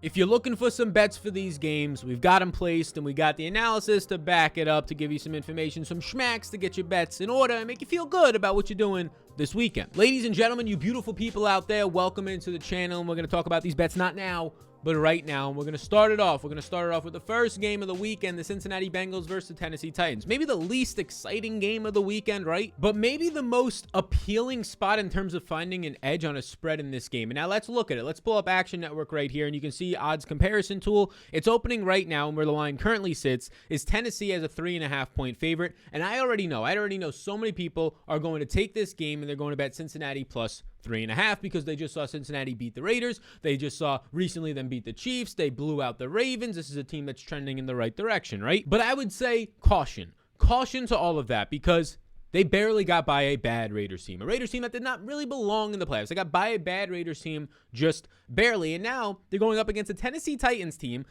If you're looking for some bets for these games, we've got them placed, and we got the analysis to back it up, to give you some information, some schmacks to get your bets in order and make you feel good about what you're doing this weekend. Ladies and gentlemen, you beautiful people out there, welcome into the channel, and we're going to talk about these bets not now, but right now. And we're going to start it off. We're going to start it off with the first game of the weekend, the Cincinnati Bengals versus the Tennessee Titans. Maybe the least exciting game of the weekend, right? But maybe the most appealing spot in terms of finding an edge on a spread in this game. And now let's look at it. Let's pull up Action Network right here, and you can see odds comparison tool. It's opening right now, and where the line currently sits is Tennessee as a 3.5-point favorite. And I already know so many people are going to take this game, and they're going to bet Cincinnati plus 3.5 because they just saw Cincinnati beat the Raiders. They just saw recently them beat the Chiefs. They blew out the Ravens. This is a team that's trending in the right direction, right? But I would say caution to all of that, because they barely got by a bad Raiders team, a Raiders team that did not really belong in the playoffs. They got by a bad Raiders team just barely, and now they're going up against a Tennessee Titans team,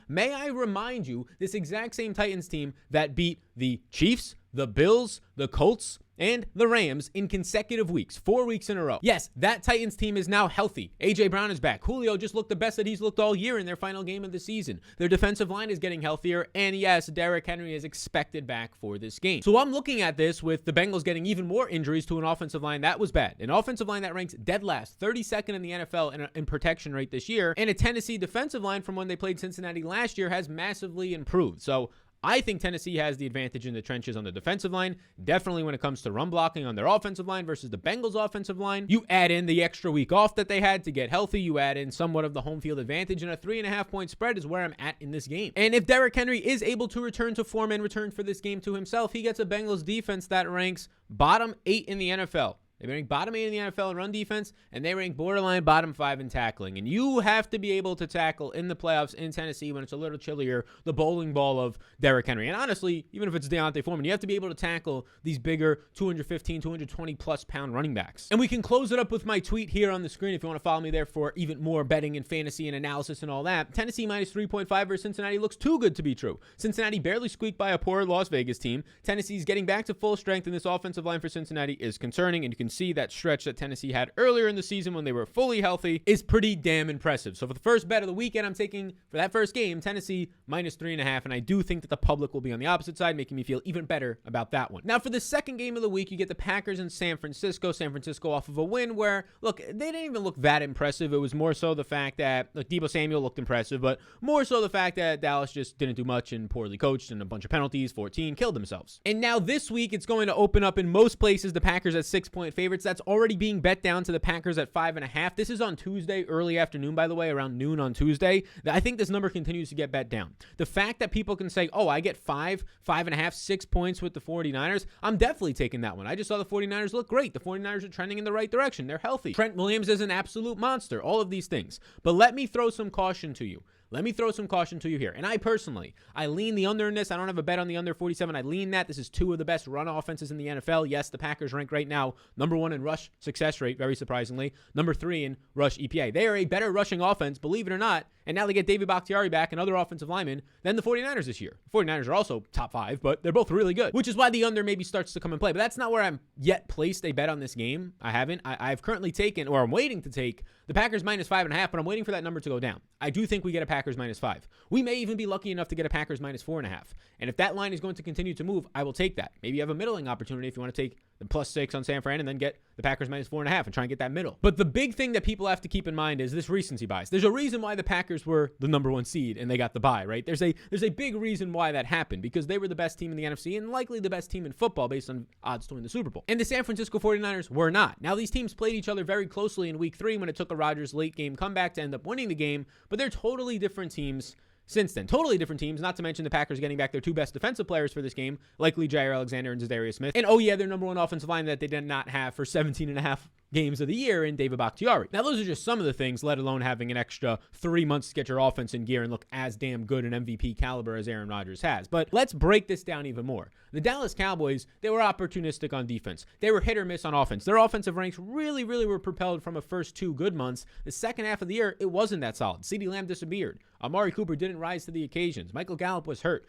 may I remind you, this exact same Titans team that beat the Chiefs, the Bills, the Colts, and the Rams in consecutive weeks, 4 weeks in a row. Yes, that Titans team is now healthy. A.J. Brown is back. Julio just looked the best that he's looked all year in their final game of the season. Their defensive line is getting healthier, and yes, Derrick Henry is expected back for this game. So I'm looking at this with the Bengals getting even more injuries to an offensive line that was bad. An offensive line that ranks dead last, 32nd in the NFL in protection rate this year, and a Tennessee defensive line from when they played Cincinnati last year has massively improved. So I think Tennessee has the advantage in the trenches on the defensive line, definitely when it comes to run blocking on their offensive line versus the Bengals offensive line. You add in the extra week off that they had to get healthy. You add in somewhat of the home field advantage, and a 3.5-point spread is where I'm at in this game. And if Derrick Henry is able to return to form and return for this game to himself, he gets a Bengals defense that ranks bottom 8 in the NFL. They rank bottom 8 in the NFL in run defense, and they rank borderline bottom 5 in tackling. And you have to be able to tackle in the playoffs in Tennessee when it's a little chillier, the bowling ball of Derrick Henry. And honestly, even if it's Deontay Foreman, you have to be able to tackle these bigger 215, 220-plus pound running backs. And we can close it up with my tweet here on the screen if you want to follow me there for even more betting and fantasy and analysis and all that. Tennessee minus 3.5 versus Cincinnati looks too good to be true. Cincinnati barely squeaked by a poor Las Vegas team. Tennessee's getting back to full strength, and this offensive line for Cincinnati is concerning, and you can see that stretch that Tennessee had earlier in the season when they were fully healthy is pretty damn impressive. So for the first bet of the weekend, I'm taking, for that first game, Tennessee minus 3.5, and I do think that the public will be on the opposite side, making me feel even better about that one. Now for the second game of the week, you get the Packers in San Francisco. San Francisco off of a win where, look, they didn't even look that impressive. It was more so the fact that, look, Deebo Samuel looked impressive, but more so the fact that Dallas just didn't do much and poorly coached and a bunch of penalties, 14, killed themselves. And now this week, it's going to open up in most places the Packers at 6-point favorites. That's already being bet down to the Packers at 5.5. This is on Tuesday, early afternoon, by the way, around noon on Tuesday. I think this number continues to get bet down. The fact that people can say, oh, I get 5.5, 6 points with the 49ers, I'm definitely taking that one. I just saw the 49ers look great. The 49ers are trending in the right direction. They're healthy. Trent Williams is an absolute monster. All of these things. But let me throw some caution to you. Here. And I lean the under in this. I don't have a bet on the under 47. I lean that. This is two of the best run offenses in the NFL. Yes, the Packers rank right now number 1 in rush success rate, very surprisingly. Number 3 in rush EPA. They are a better rushing offense, believe it or not. And now they get David Bakhtiari back and other offensive linemen than the 49ers this year. The 49ers are also top 5, but they're both really good, which is why the under maybe starts to come and play. But that's not where I'm yet placed a bet on this game. I haven't. I've currently taken, or I'm waiting to take, the Packers minus 5.5, but I'm waiting for that number to go down. I do think we get a Packers minus 5. We may even be lucky enough to get a Packers minus 4.5. And if that line is going to continue to move, I will take that. Maybe you have a middling opportunity if you want to take the plus 6 on San Fran and then get the Packers minus 4.5 and try and get that middle. But the big thing that people have to keep in mind is this recency bias. There's a reason why the Packers were the number 1 seed and they got the bye, right? There's a big reason why that happened, because they were the best team in the NFC and likely the best team in football based on odds to win the Super Bowl. And the San Francisco 49ers were not. Now these teams played each other very closely in week 3 when it took a Rodgers late game comeback to end up winning the game, but they're totally different teams since then. Totally different teams, not to mention the Packers getting back their 2 best defensive players for this game, likely Jair Alexander and Zadarius Smith. And oh yeah, their number 1 offensive line that they did not have for 17.5 games of the year in David Bakhtiari. Now, those are just some of the things, let alone having an extra 3 months to get your offense in gear and look as damn good an MVP caliber as Aaron Rodgers has. But let's break this down even more. The Dallas Cowboys, they were opportunistic on defense. They were hit or miss on offense. Their offensive ranks really were propelled from a first 2 good months. The second half of the year, it wasn't that solid. CeeDee Lamb disappeared. Amari Cooper didn't rise to the occasions. Michael Gallup was hurt,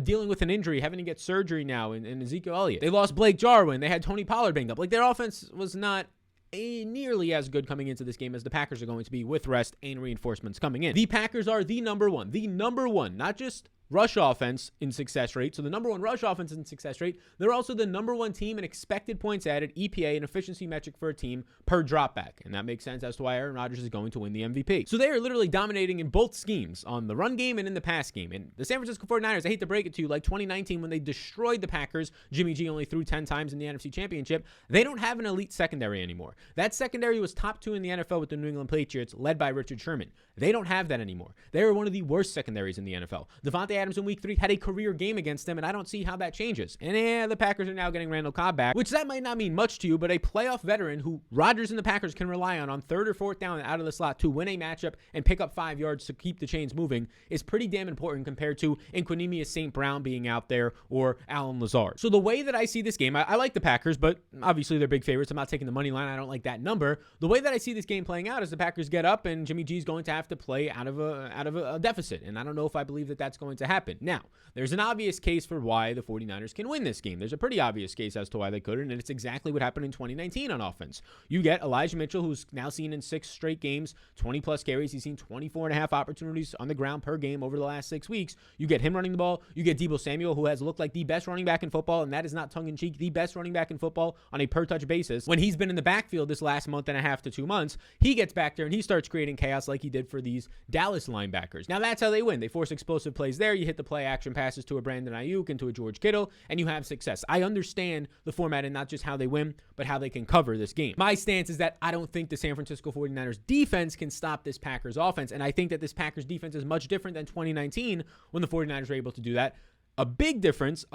dealing with an injury, having to get surgery now in Ezekiel Elliott. They lost Blake Jarwin. They had Tony Pollard banged up. Like, their offense was not nearly as good coming into this game as the Packers are going to be with rest and reinforcements coming in. The Packers are the number one, not just rush offense in success rate. So the number one rush offense in success rate. They're also the number one team in expected points added, EPA, an efficiency metric for a team per dropback. And that makes sense as to why Aaron Rodgers is going to win the MVP. So they are literally dominating in both schemes, on the run game and in the pass game. And the San Francisco 49ers, I hate to break it to you, like 2019 when they destroyed the Packers, Jimmy G only threw 10 times in the NFC Championship. They don't have an elite secondary anymore. That secondary was top 2 in the NFL with the New England Patriots, led by Richard Sherman. They don't have that anymore. They are one of the worst secondaries in the NFL. Devontae Adams in week 3 had a career game against them, and I don't see how that changes. And the Packers are now getting Randall Cobb back, which that might not mean much to you, but a playoff veteran who Rodgers and the Packers can rely on 3rd or 4th down and out of the slot to win a matchup and pick up 5 yards to keep the chains moving is pretty damn important compared to Equanimeous St. Brown being out there or Allen Lazard. So the way that I see this game, I like the Packers, but obviously they're big favorites. I'm not taking the money line. I don't like that number. The way that I see this game playing out is the Packers get up and Jimmy G is going to have to play out of a deficit, and I don't know if I believe that that's going to happen. Now, there's an obvious case for why the 49ers can win this game. There's a pretty obvious case as to why they couldn't, and it's exactly what happened in 2019 on offense. You get Elijah Mitchell, who's now seen in 6 straight games, 20-plus carries. He's seen 24.5 opportunities on the ground per game over the last 6 weeks. You get him running the ball. You get Deebo Samuel, who has looked like the best running back in football, and that is not tongue-in-cheek, the best running back in football on a per-touch basis. When he's been in the backfield this last month and a half to 2 months, he gets back there and he starts creating chaos like he did for these Dallas linebackers. Now, that's how they win. They force explosive plays there. You hit the play-action passes to a Brandon Ayuk and to a George Kittle, and you have success. I understand the format and not just how they win, but how they can cover this game. My stance is that I don't think the San Francisco 49ers defense can stop this Packers offense, and I think that this Packers defense is much different than 2019 when the 49ers were able to do that. A big difference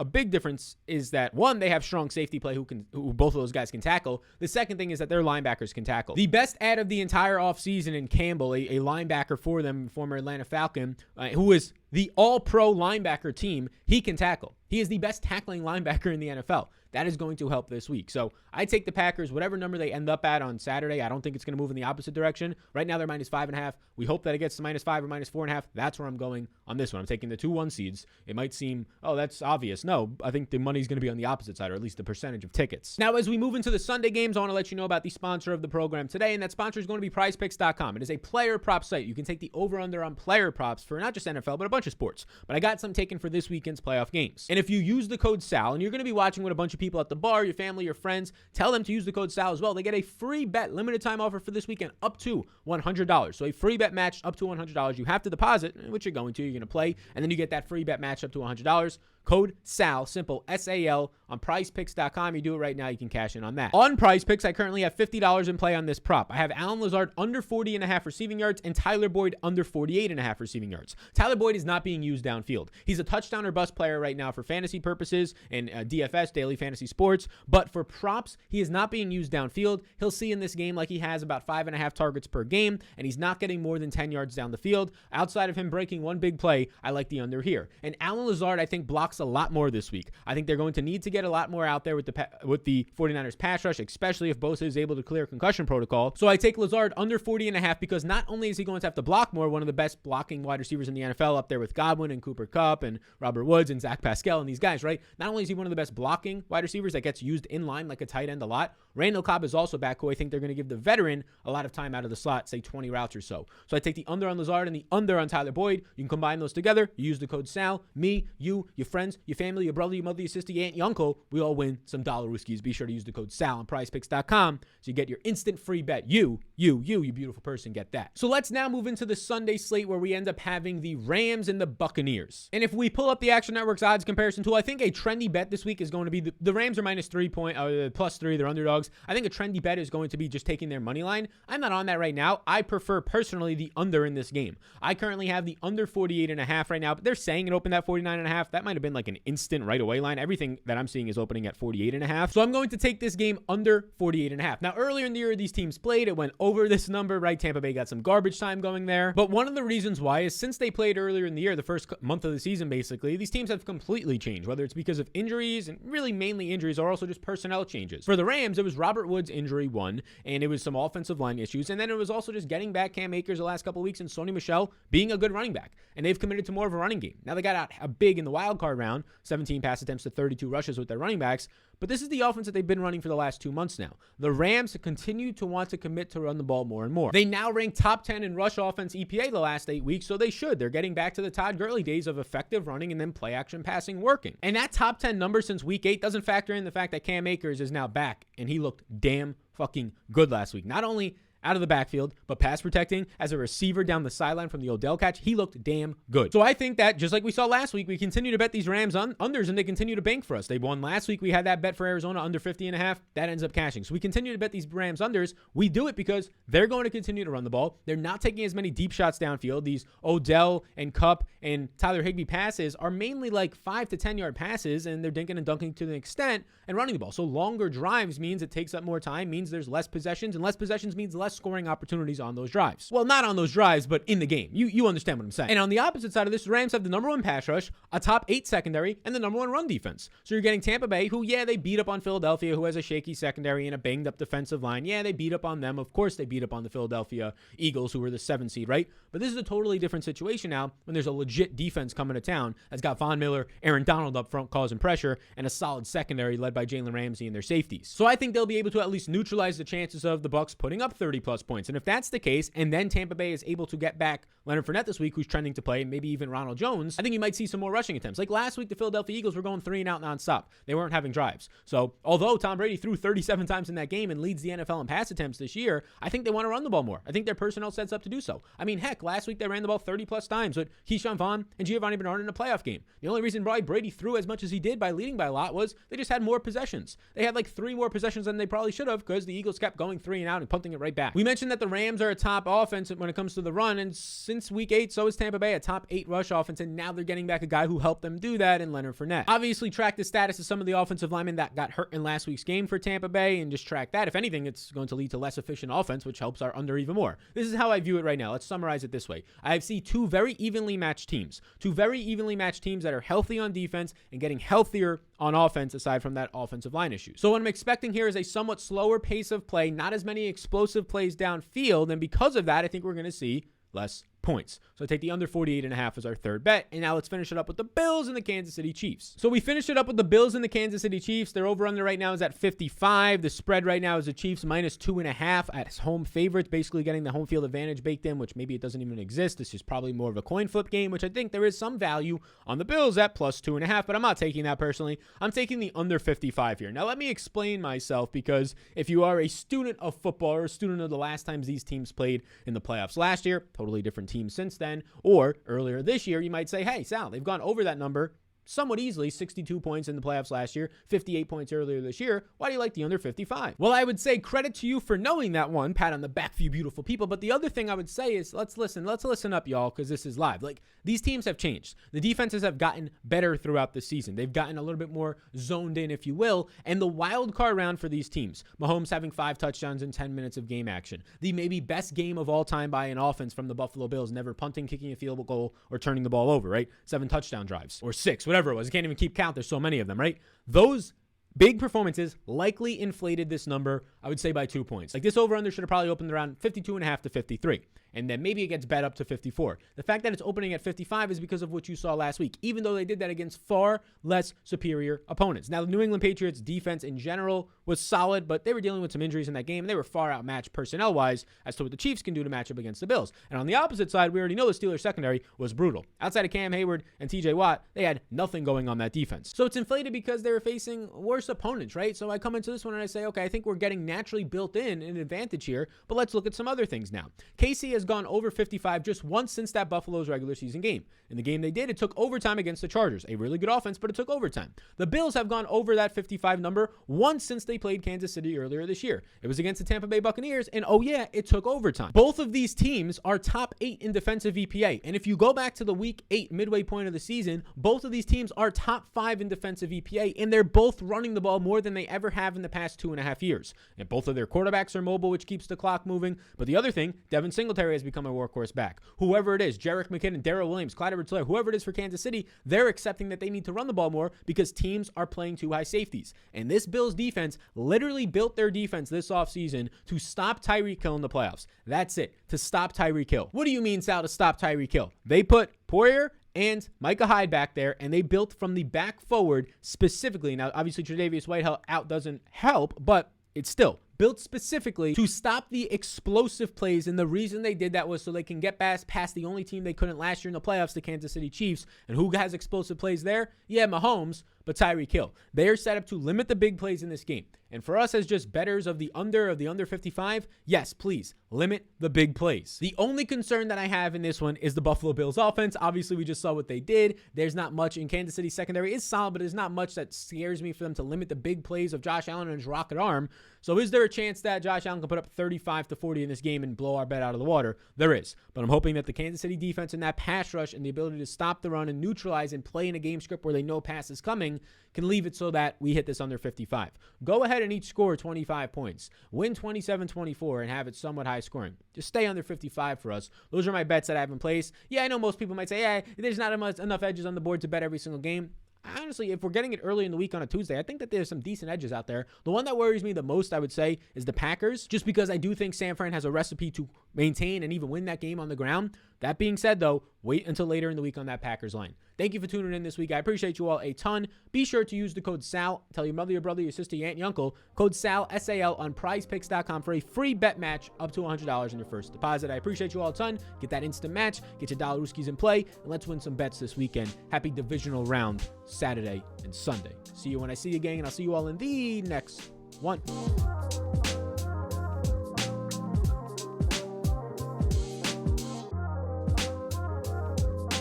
is that, one, they have strong safety play who both of those guys can tackle. The second thing is that their linebackers can tackle. The best add of the entire offseason in Campbell, a linebacker for them, former Atlanta Falcon, who is the all-pro linebacker team, he can tackle. He is the best tackling linebacker in the NFL. That is going to help this week. So I take the Packers, whatever number they end up at on Saturday. I don't think it's going to move in the opposite direction. Right now they're -5.5. We hope that it gets to -5 or -4.5. That's where I'm going on this one. I'm taking the 2-1 seeds. It might seem, oh, that's obvious. No, I think the money's going to be on the opposite side, or at least the percentage of tickets. Now, as we move into the Sunday games, I want to let you know about the sponsor of the program today, and that sponsor is going to be PrizePicks.com. It is a player prop site. You can take the over-under on player props for not just NFL, but a bunch of sports. But I got some taken for this weekend's playoff games. And if you use the code SAL, and you're going to be watching with a bunch of people at the bar, your family, your friends, tell them to use the code SAL as well. They get a free bet, limited time offer for this weekend, up to $100. So a free bet match up to $100. You have to deposit, which you're going to play, and then you get that free bet match up to $100. Code SAL, simple, S-A-L, on PrizePicks.com. You do it right now, you can cash in on that. On PrizePicks, I currently have $50 in play on this prop. I have Allen Lazard under 40.5 receiving yards and Tyler Boyd under 48.5 receiving yards. Tyler Boyd is not being used downfield. He's a touchdown or bust player right now for fantasy purposes and DFS, Daily Fantasy Sports, but for props, he is not being used downfield. He'll see in this game like he has about 5.5 targets per game, and he's not getting more than 10 yards down the field. Outside of him breaking one big play, I like the under here. And Allen Lazard, I think, blocks a lot more this week. I think they're going to need to get a lot more out there with the 49ers pass rush, especially if Bosa is able to clear concussion protocol. So I take Lazard under 40.5 because not only is he going to have to block more, one of the best blocking wide receivers in the NFL up there with Godwin and Cooper Kupp and Robert Woods and Zach Pascal and these guys, right? Not only is he one of the best blocking wide receivers that gets used in line like a tight end a lot, Randall Cobb is also back, who I think they're going to give the veteran a lot of time out of the slot, say 20 routes or so. So I take the under on Lazard and the under on Tyler Boyd. You can combine those together. You use the code SAL. Me, you, your friends, your family, your brother, your mother, your sister, your aunt, your uncle, we all win some dollar rooskies. Be sure to use the code SAL on PrizePicks.com so you get your instant free bet. You beautiful person, get that. So let's now move into the Sunday slate where we end up having the Rams and the Buccaneers. And if we pull up the Action Network's odds comparison tool, I think a trendy bet this week is going to be the Rams are +3, they're underdogs. I think a trendy bet is going to be just taking their money line. I'm not on that right now. I prefer personally the under in this game. I currently have the under 48.5 right now, but they're saying it opened at 49.5. That might have been like an instant right away line. Everything that I'm seeing is opening at 48.5. So I'm going to take this game under 48.5. Now, earlier in the year, these teams played. It went over this number, right? Tampa Bay got some garbage time going there. But one of the reasons why is since they played earlier in the year, the first month of the season, basically, these teams have completely changed, whether it's because of injuries and really mainly injuries or also just personnel changes. For the Rams, it was Robert Woods' injury one, and it was some offensive line issues. And then it was also just getting back Cam Akers the last couple of weeks and Sony Michel being a good running back. And they've committed to more of a running game. Now they got out big in the wild card round, 17 pass attempts to 32 rushes with their running backs. But this is the offense that they've been running for the last 2 months now. The Rams continue to want to commit to run the ball more and more. They now rank top 10 in rush offense EPA the last 8 weeks, so they should. They're getting back to the Todd Gurley days of effective running and then play action passing working. And that top 10 number since week 8 doesn't factor in the fact that Cam Akers is now back, and he looked damn fucking good last week. Not only out of the backfield, but pass protecting as a receiver down the sideline from the Odell catch, he looked damn good. So I think that, just like we saw last week, we continue to bet these Rams unders, and they continue to bank for us. They won last week. We had that bet for Arizona under 50.5. That ends up cashing. So we continue to bet these Rams unders. We do it because they're going to continue to run the ball. They're not taking as many deep shots downfield. These Odell and Kupp and Tyler Higbee passes are mainly like 5 to 10 yard passes, and they're dinking and dunking to an extent and running the ball. So longer drives means it takes up more time, means there's less possessions, and less possessions means less scoring opportunities on those drives. Well, not on those drives, but in the game. You understand what I'm saying. And on the opposite side of this, the Rams have the number 1 pass rush, a top 8 secondary, and the number 1 run defense. So you're getting Tampa Bay, who, yeah, they beat up on Philadelphia, who has a shaky secondary and a banged up defensive line. Yeah, they beat up on them. Of course, they beat up on the Philadelphia Eagles, who were the 7 seed, right? But this is a totally different situation now when there's a legit defense coming to town that's got Von Miller, Aaron Donald up front causing pressure, and a solid secondary led by Jalen Ramsey and their safeties. So I think they'll be able to at least neutralize the chances of the Bucs putting up 30 plus points. And if that's the case, and then Tampa Bay is able to get back Leonard Fournette this week, who's trending to play, and maybe even Ronald Jones, I think you might see some more rushing attempts. Like last week, the Philadelphia Eagles were going 3 and out nonstop. They weren't having drives. So although Tom Brady threw 37 times in that game and leads the NFL in pass attempts this year, I think they want to run the ball more. I think their personnel sets up to do so. I mean, heck, last week they ran the ball 30 plus times with Keyshawn Vaughn and Giovanni Bernard in a playoff game. The only reason why Brady threw as much as he did by leading by a lot was they just had more possessions. They had like 3 more possessions than they probably should have because the Eagles kept going 3 and out and punting it right back. We mentioned that the Rams are a top offense when it comes to the run, and since week 8, so is Tampa Bay, a top 8 rush offense, and now they're getting back a guy who helped them do that in Leonard Fournette. Obviously, track the status of some of the offensive linemen that got hurt in last week's game for Tampa Bay, and just track that. If anything, it's going to lead to less efficient offense, which helps our under even more. This is how I view it right now. Let's summarize it this way. I see 2 very evenly matched teams. 2 very evenly matched teams that are healthy on defense and getting healthier on offense aside from that offensive line issue. So what I'm expecting here is a somewhat slower pace of play, not as many explosive plays downfield, and because of that, I think we're going to see less points. So I take the under 48.5 as our third bet. And now let's finish it up with the Bills and the Kansas City Chiefs. So we finished it up with the Bills and the Kansas City Chiefs. Their over-under right now is at 55. The spread right now is the Chiefs minus 2.5 as home favorites, basically getting the home field advantage baked in, which maybe it doesn't even exist. This is probably more of a coin flip game, which I think there is some value on the Bills at plus 2.5, but I'm not taking that personally. I'm taking the under 55 here. Now let me explain myself, because if you are a student of football or a student of the last times these teams played in the playoffs last year, totally different team since then, or earlier this year, you might say, hey, Sal, they've gone over that number somewhat easily, 62 points in the playoffs last year, 58 points earlier this year. Why do you like the under 55? Well, I would say credit to you for knowing that one. Pat on the back for you beautiful people. But the other thing I would say is let's listen up, y'all, because this is live. Like, these teams have changed. The defenses have gotten better throughout the season. They've gotten a little bit more zoned in, if you will. And the wild card round for these teams, Mahomes having 5 touchdowns in 10 minutes of game action, the maybe best game of all time by an offense from the Buffalo Bills, never punting, kicking a field goal, or turning the ball over, right? 7 touchdown drives, or 6, whatever it was. I can't even keep count. There's so many of them, right? Those big performances likely inflated this number, I would say, by 2 points. Like, this over-under should have probably opened around 52.5 to 53. And then maybe it gets bet up to 54. The fact that it's opening at 55 is because of what you saw last week, even though they did that against far less superior opponents. Now, the New England Patriots defense in general was solid, but they were dealing with some injuries in that game, and they were far outmatched personnel-wise as to what the Chiefs can do to match up against the Bills. And on the opposite side, we already know the Steelers secondary was brutal. Outside of Cam Hayward and TJ Watt, they had nothing going on that defense. So it's inflated because they were facing worse opponents, right? So I come into this one and I say, okay, I think we're getting naturally built in an advantage here, but let's look at some other things now. KC has gone over 55 just once since that Buffalo's regular season game. In the game they did, it took overtime against the Chargers. A really good offense, but it took overtime. The Bills have gone over that 55 number once since they played Kansas City earlier this year. It was against the Tampa Bay Buccaneers, and oh yeah, it took overtime. Both of these teams are top 8 in defensive EPA, and if you go back to the week 8 midway point of the season, both of these teams are top 5 in defensive EPA, and they're both running the ball more than they ever have in the past 2.5 years. And both of their quarterbacks are mobile, which keeps the clock moving. But the other thing, Devin Singletary has become a workhorse back. Whoever it is, Jerick McKinnon, Darrell Williams, Clyde Edwards-Helaire, whoever it is for Kansas City, they're accepting that they need to run the ball more because teams are playing too high safeties. And this Bills defense literally built their defense this offseason to stop Tyreek Hill in the playoffs. That's it, to stop Tyreek Hill. What do you mean, Sal, to stop Tyreek Hill? They put Poyer and Micah Hyde back there, and they built from the back forward specifically. Now, obviously, Tre'Davious White out doesn't help, but it's still built specifically to stop the explosive plays, and the reason they did that was so they can get past the only team they couldn't last year in the playoffs, the Kansas City Chiefs. And who has explosive plays there? Yeah, Mahomes, but Tyreek Hill. They are set up to limit the big plays in this game. And for us as just bettors of the under 55, yes, please limit the big plays. The only concern that I have in this one is the Buffalo Bills offense. Obviously, we just saw what they did. There's not much in Kansas City secondary. It's solid, but there's not much that scares me for them to limit the big plays of Josh Allen and his rocket arm. So is there a chance that Josh Allen can put up 35 to 40 in this game and blow our bet out of the water? There is. But I'm hoping that the Kansas City defense and that pass rush and the ability to stop the run and neutralize and play in a game script where they know pass is coming can leave it so that we hit this under 55. Go ahead and each score 25 points. Win 27-24 and have it somewhat high scoring. Just stay under 55 for us. Those are my bets that I have in place. Yeah, I know most people might say, yeah, there's not enough edges on the board to bet every single game. Honestly, if we're getting it early in the week on a Tuesday, I think that there's some decent edges out there. The one that worries me the most, I would say, is the Packers, just because I do think San Fran has a recipe to maintain and even win that game on the ground. That being said, though, wait until later in the week on that Packers line. Thank you for tuning in this week. I appreciate you all a ton. Be sure to use the code SAL. Tell your mother, your brother, your sister, your aunt, your uncle. Code SAL, S-A-L, on prizepicks.com for a free bet match up to $100 in your first deposit. I appreciate you all a ton. Get that instant match. Get your dollar Ruskies in play. And let's win some bets this weekend. Happy divisional round Saturday and Sunday. See you when I see you, gang, and I'll see you all in the next one.